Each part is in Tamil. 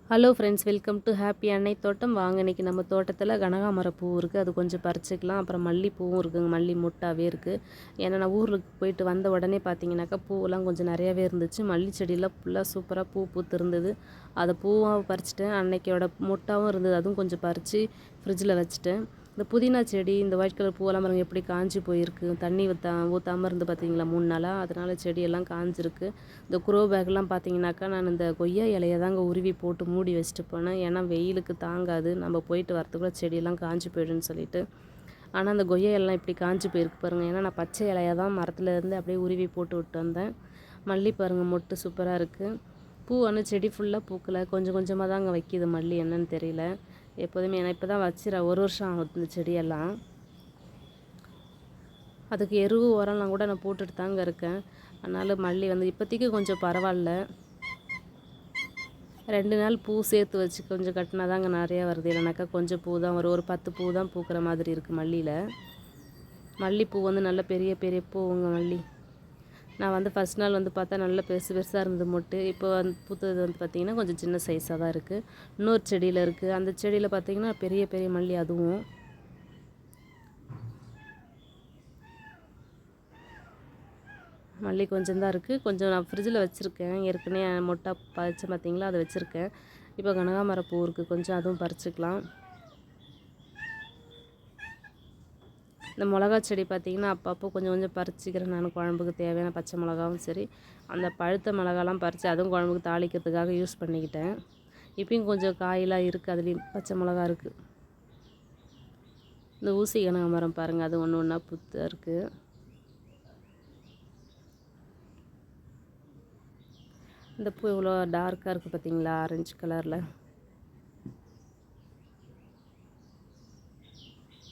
Hello friends, welcome to happy அன்னை தோட்டம். வாங்க, இன்றைக்கி நம்ம தோட்டத்தில் கனகாமரம் பூ இருக்குது, அது கொஞ்சம் பறிச்சிக்கலாம். அப்புறம் மல்லிப்பூவும் இருக்குதுங்க, மல்லி மொட்டாவே இருக்குது. ஏன்னா நான் ஊருக்கு போயிட்டு வந்த உடனே பார்த்தீங்கன்னாக்கா பூவெல்லாம் கொஞ்சம் நிறையாவே இருந்துச்சு. மல்லி செடியெல்லாம் ஃபுல்லாக சூப்பராக பூ பூத்து இருந்தது. அதை பூவாக பறிச்சிட்டேன். அன்னைக்கோட மொட்டாவும் இருந்தது, அதுவும் கொஞ்சம் பறித்து ஃப்ரிட்ஜில் வச்சுட்டேன். இந்த புதினா செடி, இந்த ஒயிட் கலர் பூவெல்லாம் பாருங்கள் எப்படி காஞ்சி போயிருக்கு. தண்ணி ஊற்றாமல் இருந்து பார்த்தீங்களா 3 நாளாக, அதனால் செடியெல்லாம் காஞ்சிருக்கு. இந்த குரோ பேக்லாம் பார்த்தீங்கன்னாக்கா நான் இந்த கொய்யா இலையை தாங்க உருவி போட்டு மூடி வச்சுட்டு போனேன். ஏன்னா வெயிலுக்கு தாங்காது, நம்ம போயிட்டு வரத்துக்குள்ள செடியெல்லாம் காஞ்சி போய்டுன்னு சொல்லிட்டு. ஆனால் அந்த கொய்யா இலைலாம் இப்படி காஞ்சி போயிருக்கு பாருங்கள். ஏன்னா நான் பச்சை இலையை தான் மரத்துலேருந்து அப்படியே உருவி போட்டு விட்டு வந்தேன். மல்லி பாருங்கள், மொட்டு சூப்பராக இருக்குது. பூ வந்து செடி ஃபுல்லாக பூக்கலை, கொஞ்சம் கொஞ்சமாக தாங்க வைக்கிது மல்லி, என்னன்னு தெரியல. எப்போதுமே நான் இப்போ தான் வச்சுறேன், 1 வருஷம் ஆகுது இந்த செடியெல்லாம். அதுக்கு எருவு உரம்லாம் கூட நான் போட்டுட்டு தாங்க இருக்கேன். அதனால் மல்லி வந்து இப்போதைக்கு கொஞ்சம் பரவாயில்ல. 2 நாள் பூ சேர்த்து வச்சு கொஞ்சம் கட்டினா தாங்க நிறையா வருது. இல்லைனாக்கா கொஞ்சம் பூ தான் வரும். ஒரு 10 பூ தான் பூக்கிற மாதிரி இருக்குது மல்லியில். மல்லிப்பூ வந்து நல்ல பெரிய பெரிய பூவுங்க மல்லி. நான் வந்து ஃபஸ்ட் நாள் வந்து பார்த்தா நல்ல பெருசு பெருசாக இருந்தது மொட்டு. இப்போ வந்து பூத்தது வந்து பார்த்திங்கன்னா கொஞ்சம் சின்ன சைஸாக தான் இருக்குது. இன்னொரு செடியில் இருக்குது, அந்த செடியில் பார்த்திங்கன்னா பெரிய பெரிய மல்லி. அதுவும் மல்லி கொஞ்சம் தான் இருக்குது. கொஞ்சம் நான் ஃப்ரிட்ஜில் வச்சுருக்கேன், ஏற்கனவே மொட்டா பறித்து பார்த்திங்களா, அதை வச்சுருக்கேன். இப்போ கனகாமரம் பூ இருக்குது, கொஞ்சம் அதுவும் பறிச்சுக்கலாம். இந்த மிளகா செடி பார்த்திங்கன்னா அப்பப்போ கொஞ்சம் கொஞ்சம் பறிச்சிக்கிறேன் நான். குழம்புக்கு தேவையான பச்சை மிளகாவும் சரி, அந்த பழுத்த மிளகாலாம் பறித்து அதுவும் குழம்புக்கு தாளிக்கிறதுக்காக யூஸ் பண்ணிக்கிட்டேன். இப்பயும் கொஞ்சம் காயெலாம் இருக்குது, அதுலேயும் பச்சை மிளகா இருக்குது. இந்த ஊசி கனகாமரம் பாருங்கள், அது ஒன்று ஒன்றா புத்தாக இருக்குது. இந்த பூ இவ்வளோ டார்க்காக இருக்குது பார்த்திங்களா, ஆரஞ்சு கலரில்.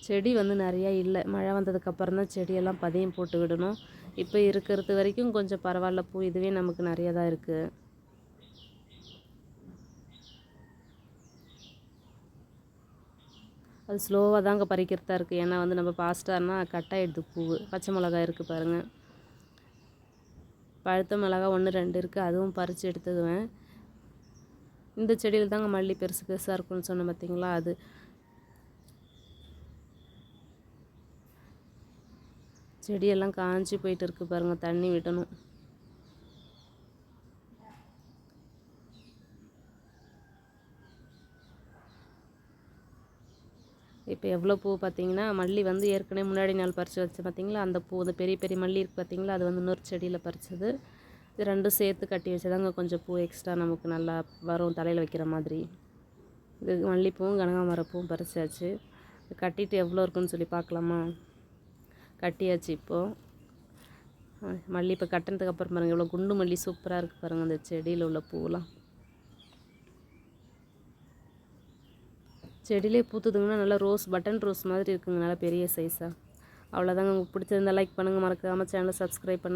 செடி வந்து நிறையா இல்லை, மழை வந்ததுக்கப்புறம் தான் செடியெல்லாம் பதியம் போட்டு விடணும். இப்போ இருக்கிறது வரைக்கும் கொஞ்சம் பரவாயில்ல பூ, இதுவே நமக்கு நிறையா தான் இருக்குது. அது ஸ்லோவாக தாங்க பறிக்கிறதா இருக்குது. ஏன்னா வந்து நம்ம ஃபாஸ்ட்டானா கட் ஆகிடுது பூ. பச்சை மிளகாய் இருக்குது பாருங்கள், பழுத்த மிளகா 1 2 இருக்குது, அதுவும் பறித்து எடுத்துக்குவேன். இந்த செடியில் தாங்க மல்லி பெருசு பெருசாக இருக்குன்னு சொன்னேன் பார்த்திங்களா, அது. செடியெல்லாம் காஞ்சி போயிட்டு இருக்குது பாருங்கள், தண்ணி விடணும். இப்போ எவ்வளோ பூ பார்த்திங்கன்னா, மல்லி வந்து ஏற்கனவே முன்னாடி நாள் பறித்து வச்சு பார்த்திங்களா, அந்த பூ, அந்த பெரிய பெரிய மல்லி இருக்குது பார்த்திங்களா, அது வந்து இன்னொரு செடியில் பறிச்சது. இது 2 சேர்த்து கட்டி வச்சதாங்க கொஞ்சம் பூ எக்ஸ்ட்ரா நமக்கு நல்லா வரும் தலையில் வைக்கிற மாதிரி. இது மல்லிப்பூவும் கனகாமரப்பூவும் பறிச்சாச்சு. கட்டிட்டு எவ்வளோ இருக்குன்னு சொல்லி பார்க்கலாமா? கட்டியாச்சு இப்போது மல்லி. இப்போ கட்டினதுக்கு அப்புறம் பாருங்கள் எவ்வளோ குண்டு மல்லி சூப்பராக இருக்குது பாருங்கள், அந்த செடியில் உள்ள பூவெலாம். செடியிலே பூத்துதுங்கன்னா நல்லா ரோஸ், பட்டன் ரோஸ் மாதிரி இருக்குங்க, நல்லா பெரிய சைஸாக. அவ்வளோதாங்க. உங்களுக்கு பிடிச்சிருந்தா லைக் பண்ணுங்கள், மறக்காமல் சேனலை சப்ஸ்கிரைப் பண்ணுங்கள்.